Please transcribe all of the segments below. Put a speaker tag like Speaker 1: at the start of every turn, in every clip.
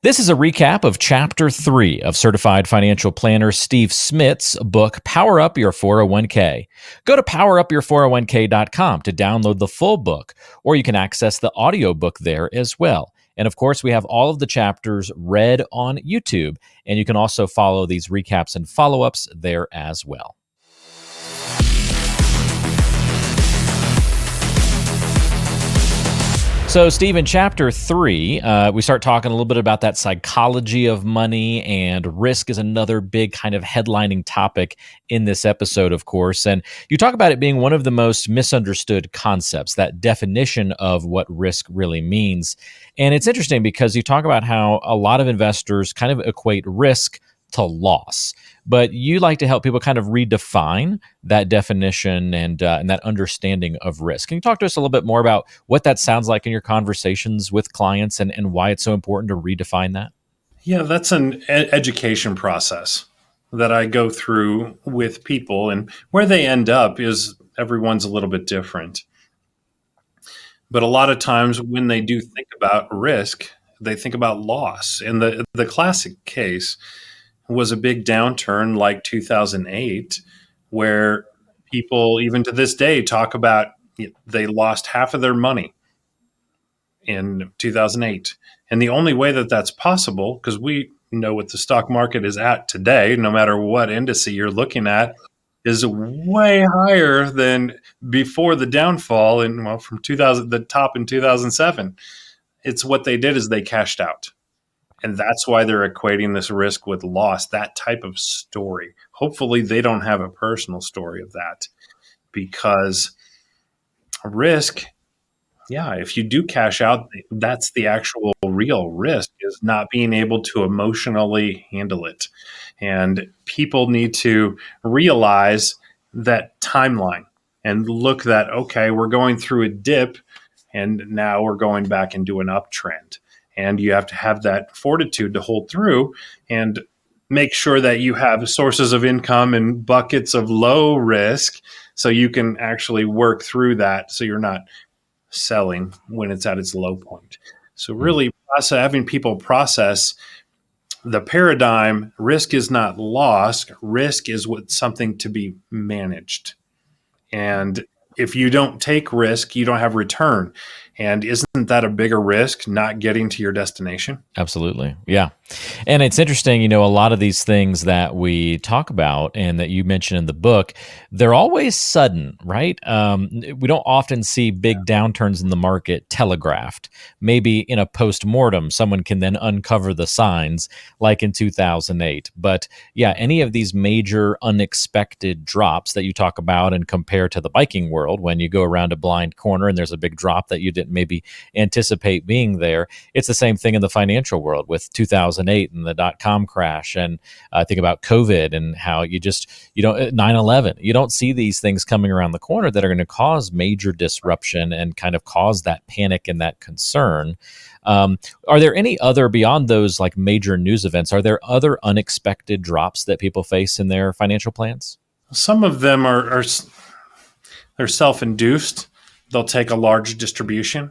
Speaker 1: This is a recap of Chapter 3 of Certified Financial Planner Steve Smith's book, Power Up Your 401k. Go to powerupyour401k.com to download the full book, or you can access the audiobook there as well. And of course, we have all of the chapters read on YouTube, and you can also follow these recaps and follow ups there as well. So, Steve, in Chapter 3, we start talking a little bit about that psychology of money, and risk is another big kind of headlining topic in this episode, of course. And you talk about it being one of the most misunderstood concepts, that definition of what risk really means. And it's interesting because you talk about how a lot of investors kind of equate risk to loss, but you like to help people kind of redefine that definition and that understanding of risk. Can you talk to us a little bit more about what that sounds like in your conversations with clients, and why it's so important to redefine that?
Speaker 2: Yeah, that's an education process that I go through with people, and where they end up is everyone's a little bit different. But a lot of times when they do think about risk, they think about loss. And the classic case was a big downturn like 2008, where people, even to this day, talk about they lost half of their money in 2008. And the only way that that's possible, because we know what the stock market is at today, no matter what indice you're looking at, is way higher than before the downfall from 2000, the top in 2007. It's what they did is they cashed out. And that's why they're equating this risk with loss, that type of story. Hopefully they don't have a personal story of that, because risk, if you do cash out, that's the actual real risk, is not being able to emotionally handle it. And people need to realize that timeline and look that, okay, we're going through a dip and now we're going back into an uptrend. And you have to have that fortitude to hold through and make sure that you have sources of income and buckets of low risk so you can actually work through that, so you're not selling when it's at its low point. So really having people process the paradigm, risk is not lost. Risk is something to be managed. And if you don't take risk, you don't have return. And isn't that a bigger risk, not getting to your destination?
Speaker 1: Absolutely. Yeah. And it's interesting, a lot of these things that we talk about and that you mentioned in the book, they're always sudden, right? We don't often see big downturns in the market telegraphed. Maybe in a post-mortem, someone can then uncover the signs like in 2008. But yeah, any of these major unexpected drops that you talk about and compare to the biking world, when you go around a blind corner and there's a big drop that you didn't maybe anticipate being there, it's the same thing in the financial world with 2008 and the dot-com crash. And think about COVID and how you don't 9/11. You don't see these things coming around the corner that are going to cause major disruption and kind of cause that panic and that concern. Are there any other, beyond those like major news events, are there other unexpected drops that people face in their financial plans?
Speaker 2: Some of them are they're self-induced. They'll take a large distribution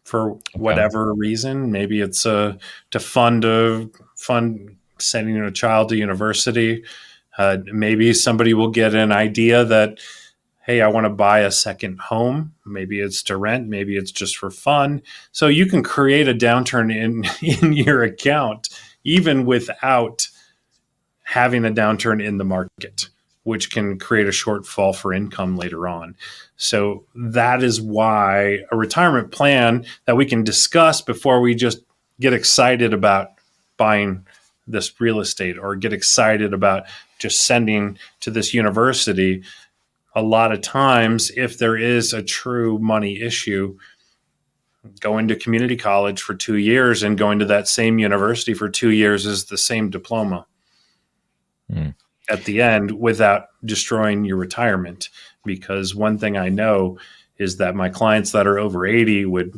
Speaker 2: for whatever reason. Maybe it's to fund sending a child to university. Maybe somebody will get an idea that, hey, I want to buy a second home. Maybe it's to rent. Maybe it's just for fun. So you can create a downturn in your account even without having a downturn in the market, which can create a shortfall for income later on. So that is why a retirement plan that we can discuss before we just get excited about buying this real estate or get excited about just sending to this university. A lot of times, if there is a true money issue, going to community college for 2 years and going to that same university for 2 years is the same diploma at the end without destroying your retirement. Because one thing I know is that my clients that are over 80 would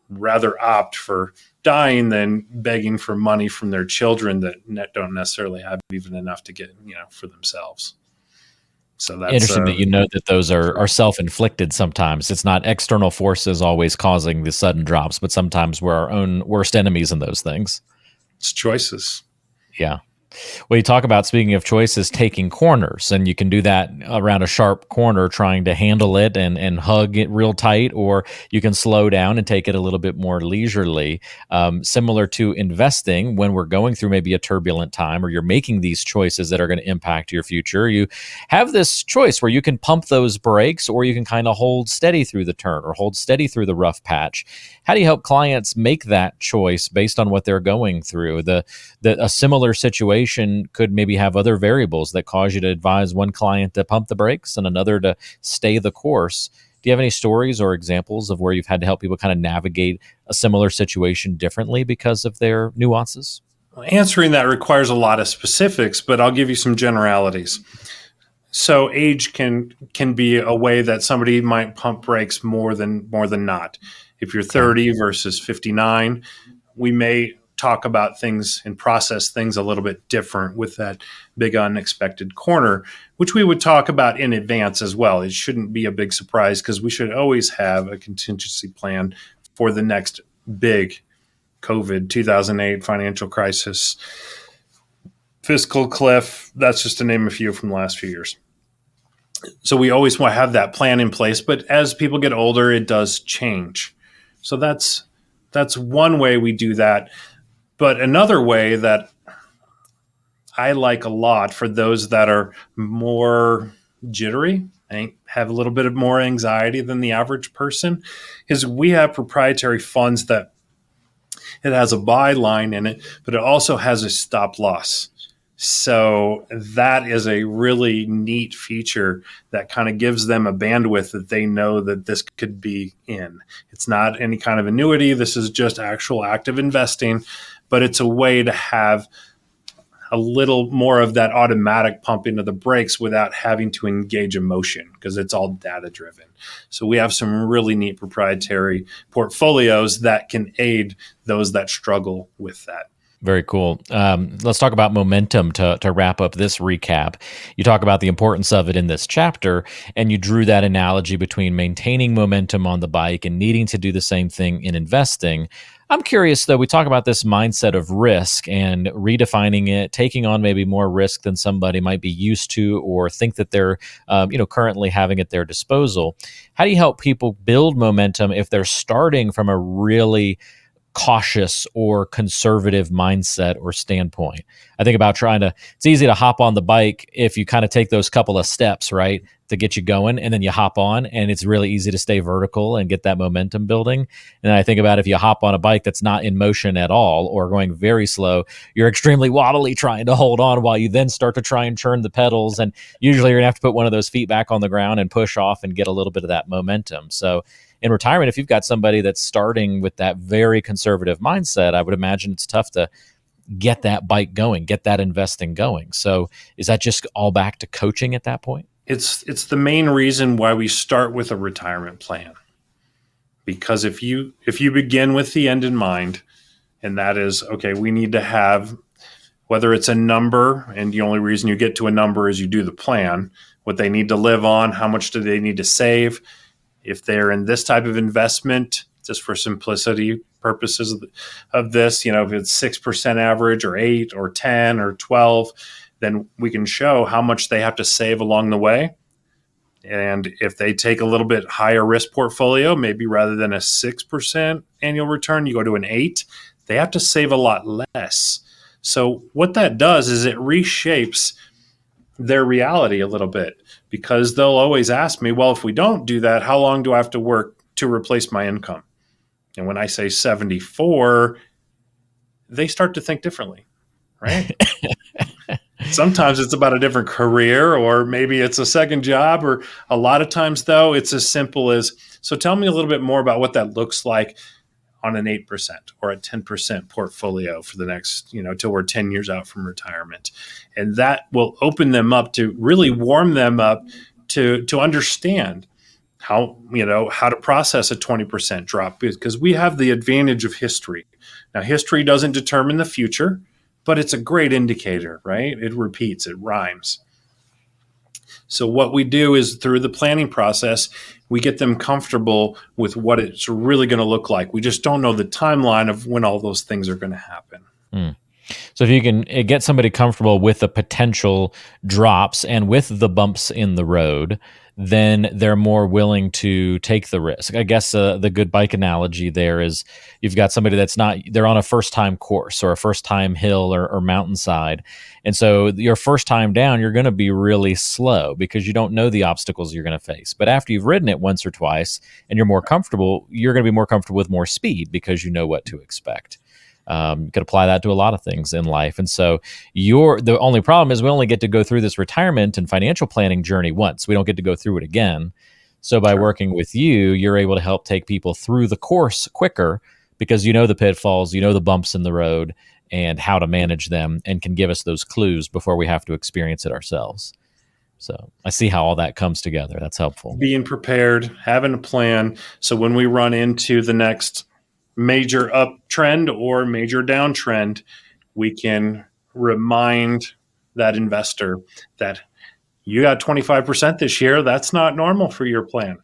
Speaker 2: rather opt for dying than begging for money from their children that don't necessarily have even enough to get, for themselves. So that's
Speaker 1: interesting that that those are self-inflicted sometimes. It's not external forces always causing the sudden drops, but sometimes we're our own worst enemies in those things.
Speaker 2: It's choices.
Speaker 1: Yeah. Well, you talk about, speaking of choices, taking corners, and you can do that around a sharp corner, trying to handle it and hug it real tight, or you can slow down and take it a little bit more leisurely. Similar to investing, when we're going through maybe a turbulent time, or you're making these choices that are going to impact your future, you have this choice where you can pump those brakes, or you can kind of hold steady through the turn or hold steady through the rough patch. How do you help clients make that choice based on what they're going through? That a similar situation could maybe have other variables that cause you to advise one client to pump the brakes and another to stay the course. Do you have any stories or examples of where you've had to help people kind of navigate a similar situation differently because of their nuances?
Speaker 2: Answering that requires a lot of specifics, but I'll give you some generalities. So age can be a way that somebody might pump brakes more than not. If you're
Speaker 1: Okay.
Speaker 2: 30 versus 59, we may talk about things and process things a little bit different with that big unexpected corner, which we would talk about in advance as well. It shouldn't be a big surprise because we should always have a contingency plan for the next big COVID 2008 financial crisis, fiscal cliff. That's just to name a few from the last few years. So we always want to have that plan in place, but as people get older, it does change. So that's one way we do that. But another way that I like a lot for those that are more jittery and have a little bit of more anxiety than the average person is we have proprietary funds that it has a buy line in it, but it also has a stop loss. So that is a really neat feature that kind of gives them a bandwidth that they know that this could be in. It's not any kind of annuity. This is just actual active investing, but it's a way to have a little more of that automatic pumping of the brakes without having to engage emotion because it's all data driven. So we have some really neat proprietary portfolios that can aid those that struggle with that.
Speaker 1: Very cool. Let's talk about momentum to wrap up this recap. You talk about the importance of it in this chapter, and you drew that analogy between maintaining momentum on the bike and needing to do the same thing in investing. I'm curious, though, we talk about this mindset of risk and redefining it, taking on maybe more risk than somebody might be used to or think that they're, currently having at their disposal. How do you help people build momentum if they're starting from a really cautious or conservative mindset or standpoint? I think about it's easy to hop on the bike if you kind of take those couple of steps, right, to get you going, and then you hop on, and it's really easy to stay vertical and get that momentum building. And I think about if you hop on a bike that's not in motion at all or going very slow, you're extremely wobbly trying to hold on while you then start to try and churn the pedals. And usually you're gonna have to put one of those feet back on the ground and push off and get a little bit of that momentum. So in retirement, if you've got somebody that's starting with that very conservative mindset, I would imagine it's tough to get that bike going, get that investing going. So is that just all back to coaching at that point?
Speaker 2: It's the main reason why we start with a retirement plan. Because if you begin with the end in mind, and that is, okay, we need to have, whether it's a number, and the only reason you get to a number is you do the plan, what they need to live on, how much do they need to save, if they're in this type of investment, just for simplicity purposes of this, if it's 6% average or 8 or 10 or 12, then we can show how much they have to save along the way. And if they take a little bit higher risk portfolio, maybe rather than a 6% annual return, you go to an 8, they have to save a lot less. So what that does is it reshapes their reality a little bit, because they'll always ask me, well, if we don't do that, how long do I have to work to replace my income? And when I say 74, they start to think differently, right? Sometimes it's about a different career, or maybe it's a second job, or a lot of times, though, it's as simple as, so tell me a little bit more about what that looks like on an 8% or a 10% portfolio for the next, till we're 10 years out from retirement. And that will open them up to really warm them up to understand how to process a 20% drop, because we have the advantage of history. Now, history doesn't determine the future, but it's a great indicator, right? It repeats, it rhymes. So what we do is through the planning process, we get them comfortable with what it's really going to look like. We just don't know the timeline of when all those things are going to happen.
Speaker 1: Mm. So if you can get somebody comfortable with the potential drops and with the bumps in the road, then they're more willing to take the risk. I guess the good bike analogy there is you've got somebody they're on a first time course or a first time hill or mountainside. And so your first time down, you're going to be really slow because you don't know the obstacles you're going to face. But after you've ridden it once or twice and you're more comfortable, you're going to be more comfortable with more speed because you know what to expect. You could apply that to a lot of things in life. And so the only problem is we only get to go through this retirement and financial planning journey once. We don't get to go through it again. So by working with you, you're able to help take people through the course quicker because you know the pitfalls, you know the bumps in the road and how to manage them, and can give us those clues before we have to experience it ourselves. So I see how all that comes together. That's helpful.
Speaker 2: Being prepared, having a plan. So when we run into the next major uptrend or major downtrend, we can remind that investor that you got 25% this year. That's not normal for your plan.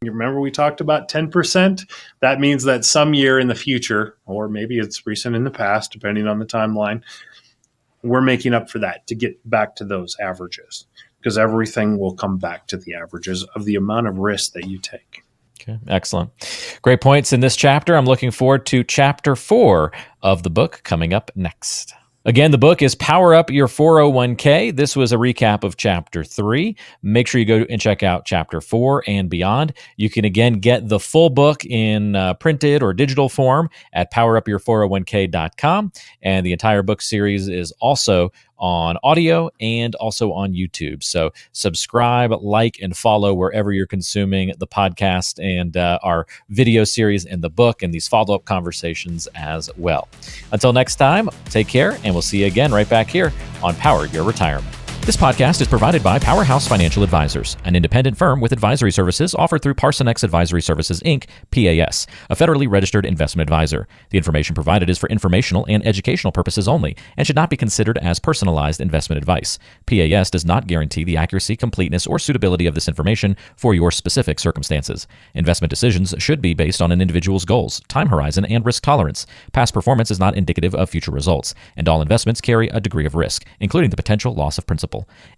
Speaker 2: You remember we talked about 10%? That means that some year in the future, or maybe it's recent in the past, depending on the timeline, we're making up for that to get back to those averages, because everything will come back to the averages of the amount of risk that you take.
Speaker 1: Okay, excellent. Great points in this chapter. I'm looking forward to chapter 4 of the book coming up next. Again, the book is Power Up Your 401k. This was a recap of chapter 3. Make sure you go and check out chapter 4 and beyond. You can again get the full book in printed or digital form at powerupyour401k.com. And the entire book series is also on audio and also on YouTube. So subscribe, like, and follow wherever you're consuming the podcast and our video series and the book and these follow-up conversations as well. Until next time, take care, and we'll see you again right back here on Power Your Retirement. This podcast is provided by Powerhouse Financial Advisors, an independent firm with advisory services offered through Parsonex Advisory Services, Inc., PAS, a federally registered investment advisor. The information provided is for informational and educational purposes only and should not be considered as personalized investment advice. PAS does not guarantee the accuracy, completeness, or suitability of this information for your specific circumstances. Investment decisions should be based on an individual's goals, time horizon, and risk tolerance. Past performance is not indicative of future results, and all investments carry a degree of risk, including the potential loss of principal.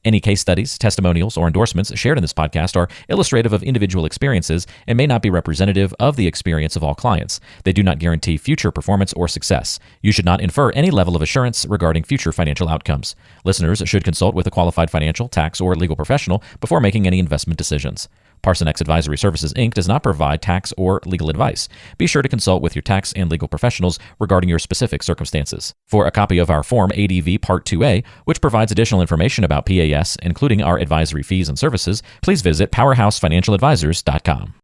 Speaker 1: Any case studies, testimonials, or endorsements shared in this podcast are illustrative of individual experiences and may not be representative of the experience of all clients. They do not guarantee future performance or success. You should not infer any level of assurance regarding future financial outcomes. Listeners should consult with a qualified financial, tax, or legal professional before making any investment decisions. Parsonex Advisory Services, Inc. does not provide tax or legal advice. Be sure to consult with your tax and legal professionals regarding your specific circumstances. For a copy of our Form ADV Part 2A, which provides additional information about PAS, including our advisory fees and services, please visit powerhousefinancialadvisors.com.